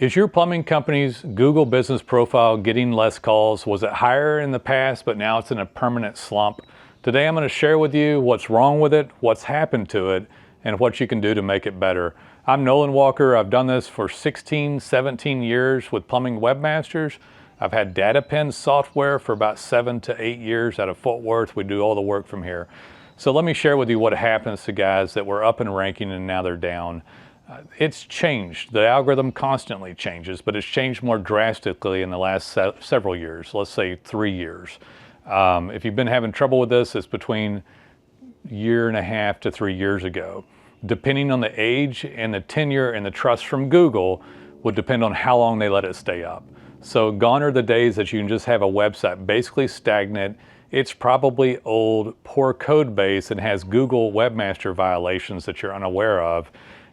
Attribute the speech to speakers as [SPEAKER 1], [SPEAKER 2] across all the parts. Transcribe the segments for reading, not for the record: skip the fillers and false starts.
[SPEAKER 1] Is your plumbing company's Google business profile getting less calls? Was it higher in the past, but now it's in a permanent slump? Today I'm going to share with you what's wrong with it, what's happened to it, and what you can do to make it better. I'm Nolen Walker. I've done this for 16, 17 years with Plumbing Webmasters. I've had DataPen software for about 7 to 8 years out of Fort Worth. We do all the work from here. So let me share with you what happens to guys that were up in ranking and now they're down. It's changed. The algorithm constantly changes, but it's changed more drastically in the last several years, let's say 3 years. If you've been having trouble with this, it's between a year and a half to 3 years ago. Depending on the age and the tenure and the trust from Google would depend on how long they let it stay up. So gone are the days that you can just have a website basically stagnant. It's probably old, poor code base, and has Google Webmaster violations that you're unaware of.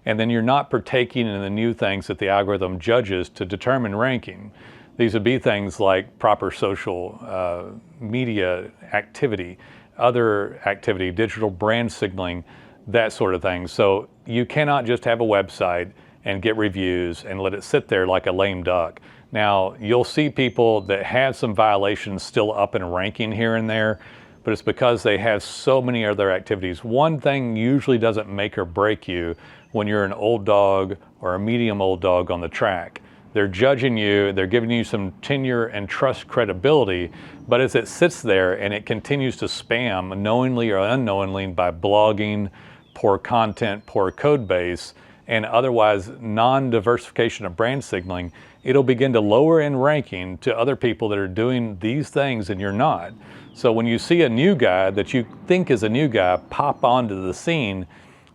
[SPEAKER 1] And then you're not partaking in the new things that the algorithm judges to determine ranking. These would be things like proper social media activity, other activity, digital brand signaling, that sort of thing. So you cannot just have a website and get reviews and let it sit there like a lame duck. Now, you'll see people that have some violations still up in ranking here and there, but it's because they have so many other activities. One thing usually doesn't make or break you when you're an old dog or a medium old dog on the track. They're judging you, they're giving you some tenure and trust credibility, but as it sits there and it continues to spam knowingly or unknowingly by blogging, poor content, poor code base, and otherwise non-diversification of brand signaling, it'll begin to lower in ranking to other people that are doing these things and you're not. So when you see a new guy that you think is a new guy pop onto the scene,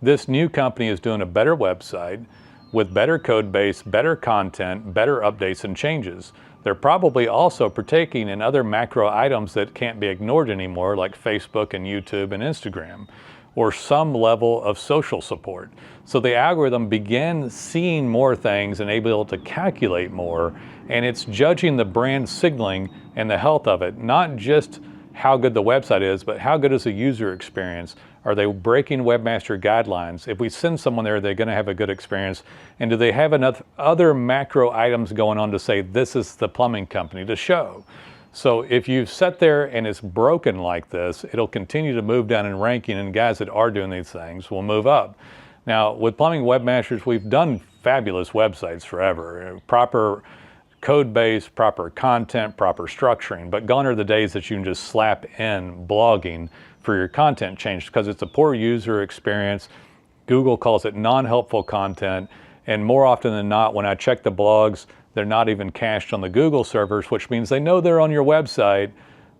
[SPEAKER 1] this new company is doing a better website with better code base, better content, better updates and changes. They're probably also partaking in other macro items that can't be ignored anymore, like Facebook and YouTube and Instagram, or some level of social support. So the algorithm began seeing more things and able to calculate more, and it's judging the brand signaling and the health of it, not just how good the website is, but how good is the user experience? Are they breaking webmaster guidelines? If we send someone there, they're gonna have a good experience. And do they have enough other macro items going on to say, this is the plumbing company to show? So if you sit there and it's broken like this, it'll continue to move down in ranking, and guys that are doing these things will move up. Now, with Plumbing Webmasters, we've done fabulous websites forever. Proper code base, proper content, proper structuring, but gone are the days that you can just slap in blogging for your content change because it's a poor user experience. Google calls it non-helpful content, and more often than not, when I check the blogs, they're not even cached on the Google servers, which means they know they're on your website,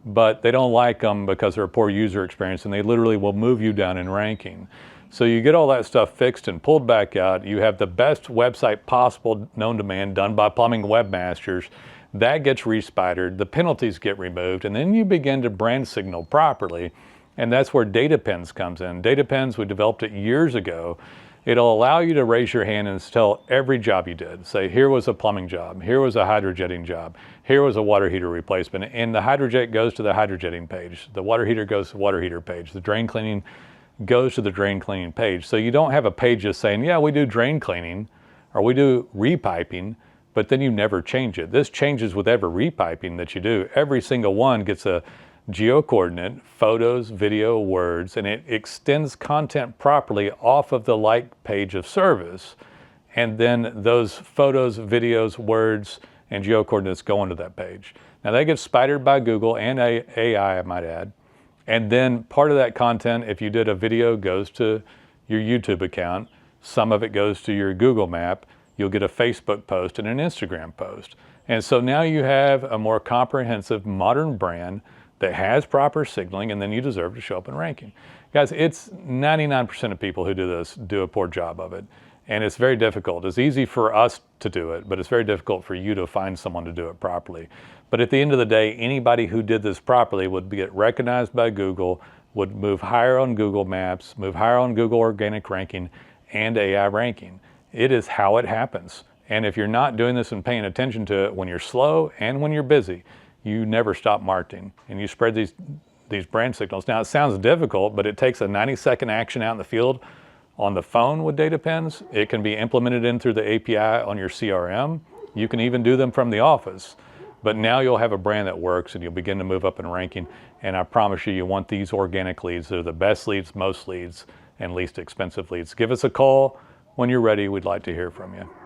[SPEAKER 1] but they don't like them because they're a poor user experience, and they literally will move you down in ranking. So you get all that stuff fixed and pulled back out. You have the best website possible known to man done by Plumbing Webmasters. That gets respidered, the penalties get removed, and then you begin to brand signal properly. And that's where DataPens comes in. DataPens, we developed it years ago. It'll allow you to raise your hand and tell every job you did. Say, here was a plumbing job, here was a hydrojetting job, here was a water heater replacement, and the hydrojet goes to the hydrojetting page. The water heater goes to the water heater page. The drain cleaning goes to the drain cleaning page. So you don't have a page just saying, yeah, we do drain cleaning or we do repiping, but then you never change it. This changes with every repiping that you do. Every single one gets a geo-coordinate, photos, video, words, and it extends content properly off of the like page of service. And then those photos, videos, words, and geo-coordinates go onto that page. Now that gets spidered by Google and AI, I might add. And then part of that content, if you did a video, goes to your YouTube account. Some of it goes to your Google map. You'll get a Facebook post and an Instagram post. And so now you have a more comprehensive modern brand that has proper signaling, and then you deserve to show up in ranking. Guys, it's 99% of people who do this do a poor job of it. And it's very difficult. It's easy for us to do it, but it's very difficult for you to find someone to do it properly. But at the end of the day, anybody who did this properly would get recognized by Google, would move higher on Google Maps, move higher on Google organic ranking and AI ranking. It is how it happens. And if you're not doing this and paying attention to it when you're slow and when you're busy, you never stop marketing and you spread these brand signals. Now it sounds difficult, but it takes a 90-second action out in the field on the phone with DataPens. It can be implemented in through the API on your CRM. You can even do them from the office. But now you'll have a brand that works and you'll begin to move up in ranking. And I promise you, you want these organic leads. They're the best leads, most leads, and least expensive leads. Give us a call when you're ready. We'd like to hear from you.